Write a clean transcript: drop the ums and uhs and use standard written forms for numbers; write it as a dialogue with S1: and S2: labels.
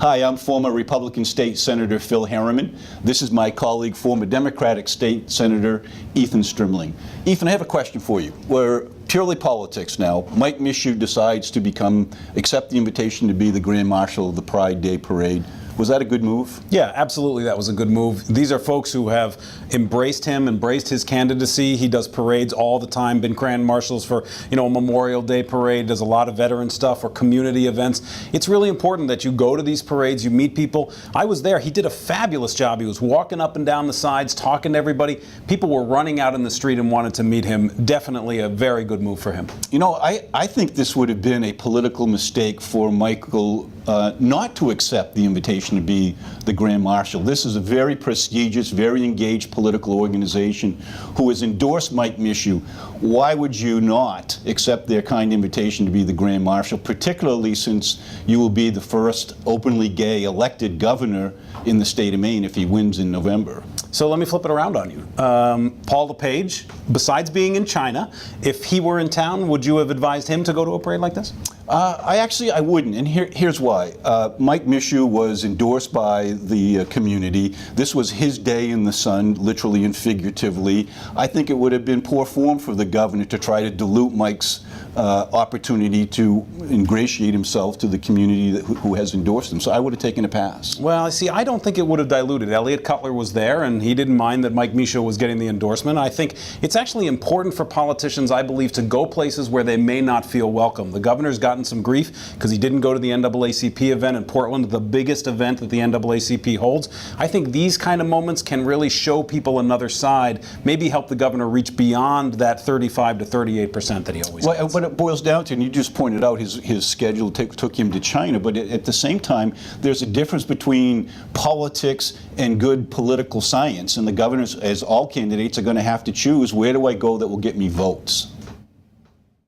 S1: Hi, I'm former Republican State Senator Phil Harriman. This is my colleague, former Democratic State Senator Ethan Strimling. Ethan, I have a question for you. We're purely politics now. Mike Mishu decides to accept the invitation to be the Grand Marshal of the Pride Day Parade. Was that a good move?
S2: Yeah, absolutely, that was a good move. These are folks who have embraced him, embraced his candidacy. He does parades all the time, been Grand Marshals for, a Memorial Day parade, does a lot of veteran stuff or community events. It's really important that you go to these parades, you meet people. I was there. He did a fabulous job. He was walking up and down the sides, talking to everybody. People were running out in the street and wanted to meet him. Definitely a very good move for him.
S1: I think this would have been a political mistake for Michael not to accept the invitation to be the Grand Marshal. This is a very prestigious, very engaged political organization who has endorsed Mike Mishu. Why would you not accept their kind invitation to be the Grand Marshal, particularly since you will be the first openly gay elected governor in the state of Maine if he wins in November?
S2: So let me flip it around on you. Paul LePage, besides being in China, if he were in town, would you have advised him to go to a parade like this?
S1: I wouldn't, and here's why. Mike Mishu was endorsed by the community. This was his day in the sun, literally and figuratively. I think it would have been poor form for the governor to try to dilute Mike's opportunity to ingratiate himself to the community who has endorsed him. So I would have taken a pass.
S2: Well, see, I don't think it would have diluted. Elliot Cutler was there, and he didn't mind that Mike Mishu was getting the endorsement. I think it's actually important for politicians, I believe, to go places where they may not feel welcome. The governor's gotten some grief because he didn't go to the NAACP event in Portland, the biggest event that the NAACP holds. I think these kind of moments can really show people another side, maybe help the governor reach beyond that 35 to 38% that he always gets.
S1: What it boils down to, and you just pointed out his schedule took him to China, but at the same time, there's a difference between politics and good political science, and the governors, as all candidates, are going to have to choose, where do I go that will get me votes?